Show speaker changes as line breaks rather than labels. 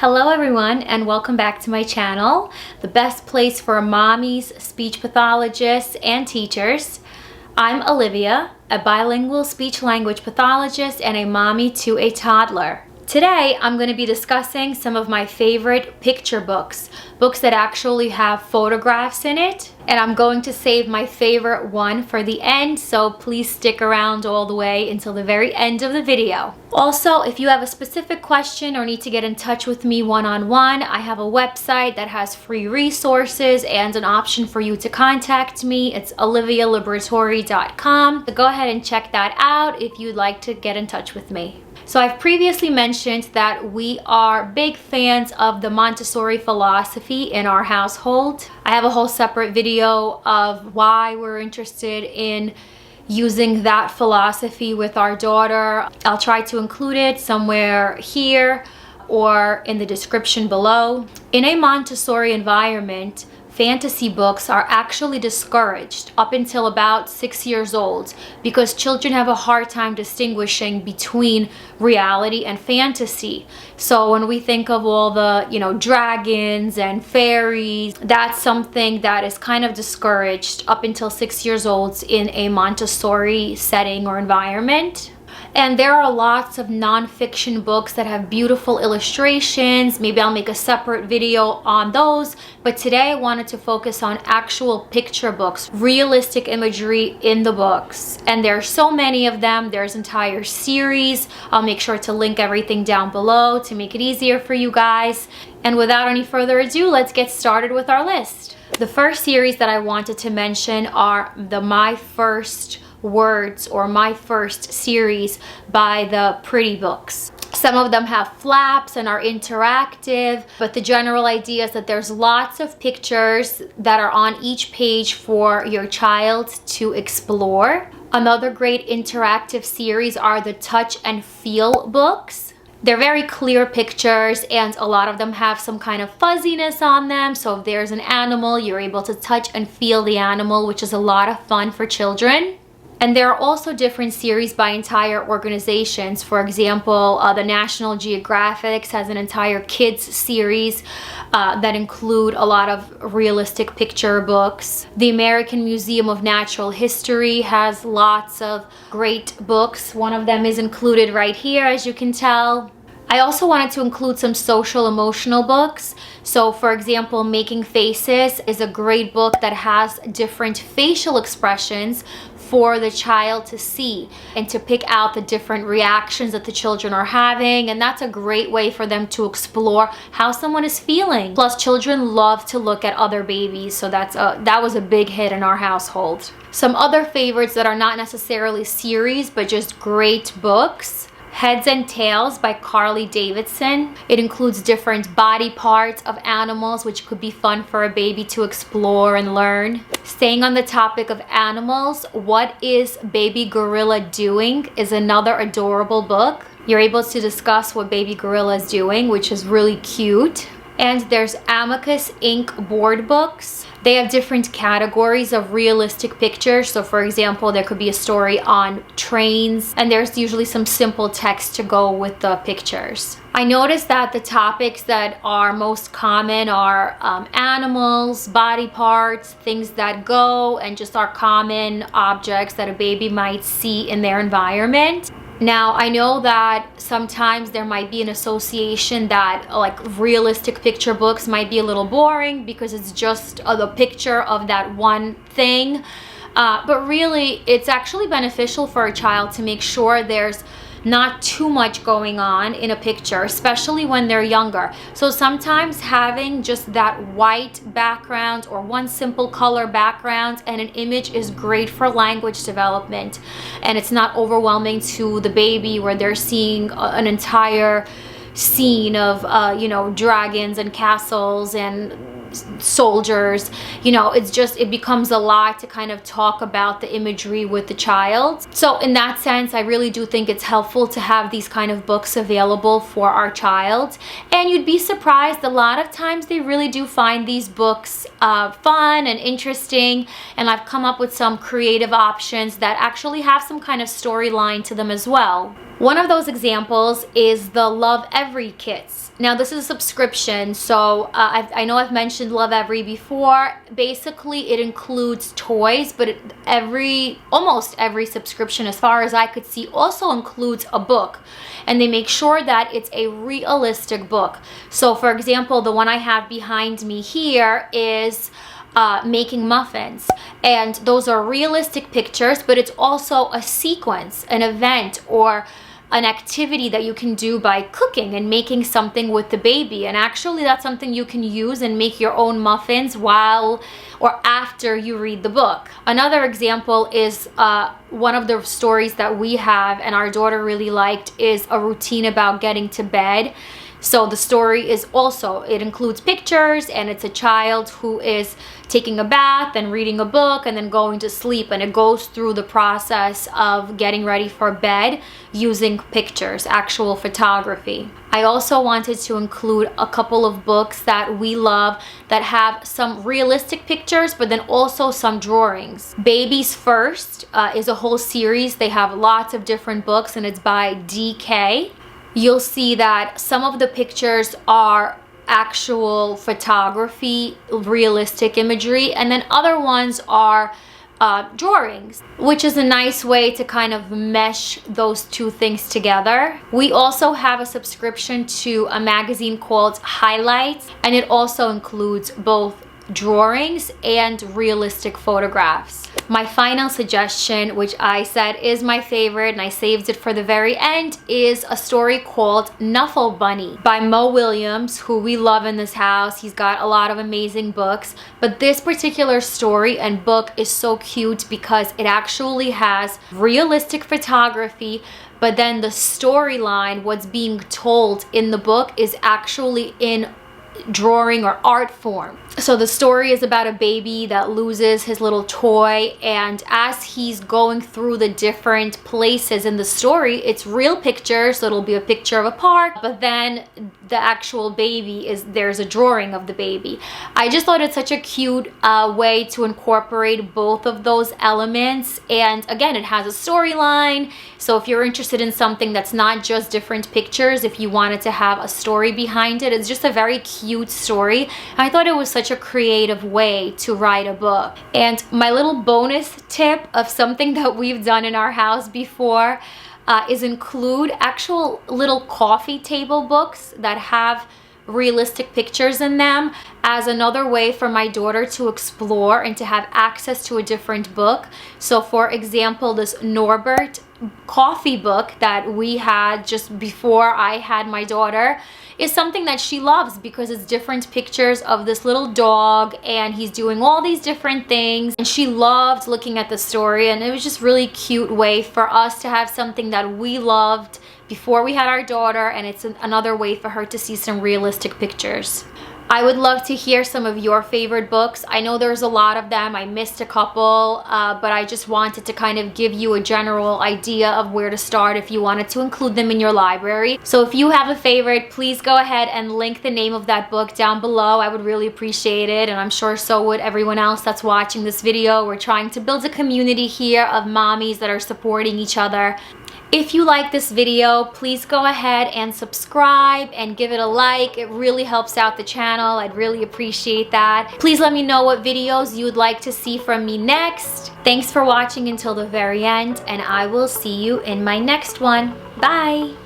Hello everyone and welcome back to my channel, the best place for mommies, speech pathologists, and teachers. I'm Olivia, a bilingual speech language pathologist and a mommy to a toddler. Today I'm going to be discussing some of my favorite picture books that actually have photographs in it, and I'm going to save my favorite one for the end, so please stick around all the way until the very end of the video. Also, if you have a specific question or need to get in touch with me one-on-one, I have a website that has free resources and an option for you to contact me. It's olivialaboratory.com. So go ahead and check that out if you'd like to get in touch with me. So I've previously mentioned that we are big fans of the Montessori philosophy in our household. I have a whole separate video of why we're interested in using that philosophy with our daughter. I'll try to include it somewhere here or in the description below. In a Montessori environment, fantasy books are actually discouraged up until about 6 years old because children have a hard time distinguishing between reality and fantasy. So when we think of all the, dragons and fairies, that's something that is kind of discouraged up until 6 years old in a Montessori setting or environment. And there are lots of non-fiction books that have beautiful illustrations. Maybe I'll make a separate video on those. But today I wanted to focus on actual picture books, realistic imagery in the books. And there are so many of them. There's entire series. I'll make sure to link everything down below to make it easier for you guys. And without any further ado, let's get started with our list. The first series that I wanted to mention are the My First Words or My First series by the Priddy books. Some of them have flaps and are interactive, but the general idea is that there's lots of pictures that are on each page for your child to explore. Another great interactive series are the Touch and Feel books. They're very clear pictures and a lot of them have some kind of fuzziness on them. So if there's an animal, you're able to touch and feel the animal, which is a lot of fun for children. And there are also different series by entire organizations. For example, the National Geographics has an entire kids series that include a lot of realistic picture books. The American Museum of Natural History has lots of great books. One of them is included right here, as you can tell. I also wanted to include some social emotional books. So for example, Making Faces is a great book that has different facial expressions for the child to see and to pick out the different reactions that the children are having, and that's a great way for them to explore how someone is feeling. Plus, children love to look at other babies, so that was a big hit in our household. Some other favorites that are not necessarily series but just great books: Heads and Tails by Carly Davidson. It includes different body parts of animals, which could be fun for a baby to explore and learn. Staying on the topic of animals, What is Baby Gorilla Doing is another adorable book. You're able to discuss what baby gorilla is doing, which is really cute. And there's Amicus Ink board books. They have different categories of realistic pictures. So for example, there could be a story on trains, and there's usually some simple text to go with the pictures. I noticed that the topics that are most common are animals, body parts, things that go, and just our common objects that a baby might see in their environment. Now, I know that sometimes there might be an association that like realistic picture books might be a little boring because it's just the picture of that one thing. But really, it's actually beneficial for a child to make sure there's not too much going on in a picture, especially when they're younger. So sometimes having just that white background or one simple color background and an image is great for language development, and it's not overwhelming to the baby where they're seeing an entire scene of dragons and castles and soldiers. It becomes a lot to kind of talk about the imagery with the child. So in that sense, I really do think it's helpful to have these kind of books available for our child. And you'd be surprised, a lot of times they really do find these books fun and interesting, and I've come up with some creative options that actually have some kind of storyline to them as well. One of those examples is the Lovevery kits. Now this is a subscription, so I know I've mentioned Lovevery before. Basically it includes toys, but almost every subscription, as far as I could see, also includes a book, and they make sure that it's a realistic book. So for example, the one I have behind me here is making muffins, and those are realistic pictures, but it's also a sequence, an event, or an activity that you can do by cooking and making something with the baby. And actually that's something you can use and make your own muffins while or after you read the book. Another example is one of the stories that we have and our daughter really liked is a routine about getting to bed. So the story is also, it includes pictures, and it's a child who is taking a bath and reading a book and then going to sleep, and it goes through the process of getting ready for bed using pictures, actual photography. I also wanted to include a couple of books that we love that have some realistic pictures, but then also some drawings. Babies First is a whole series. They have lots of different books, and it's by DK. You'll see that some of the pictures are actual photography, realistic imagery, and then other ones are drawings, which is a nice way to kind of mesh those two things together. We also have a subscription to a magazine called Highlights, and it also includes both drawings and realistic photographs. My final suggestion, which I said is my favorite and I saved it for the very end, is a story called Knuffle Bunny by Mo Williams, who we love in this house. He's got a lot of amazing books, but this particular story and book is so cute because it actually has realistic photography, but then the storyline, what's being told in the book, is actually in drawing or art form. So the story is about a baby that loses his little toy, and as he's going through the different places in the story, it's real pictures. So it'll be a picture of a park, but then the actual baby there's a drawing of the baby. I just thought it's such a cute way to incorporate both of those elements, and again, it has a storyline. So if you're interested in something that's not just different pictures, if you wanted to have a story behind it, it's just a very cute story. I thought it was such a creative way to write a book. And my little bonus tip of something that we've done in our house before is include actual little coffee table books that have realistic pictures in them as another way for my daughter to explore and to have access to a different book. So for example, this Norbert coffee book that we had just before I had my daughter is something that she loves because it's different pictures of this little dog and he's doing all these different things, and she loved looking at the story, and it was just really cute way for us to have something that we loved before we had our daughter, and it's another way for her to see some realistic pictures. I would love to hear some of your favorite books. I know there's a lot of them. I missed a couple, but I just wanted to kind of give you a general idea of where to start if you wanted to include them in your library. So if you have a favorite, please go ahead and link the name of that book down below. I would really appreciate it, and I'm sure so would everyone else that's watching this video. We're trying to build a community here of mommies that are supporting each other. If you like this video, please go ahead and subscribe and give it a like. It really helps out the channel. I'd really appreciate that. Please let me know what videos you would like to see from me next. Thanks for watching until the very end, and I will see you in my next one. Bye!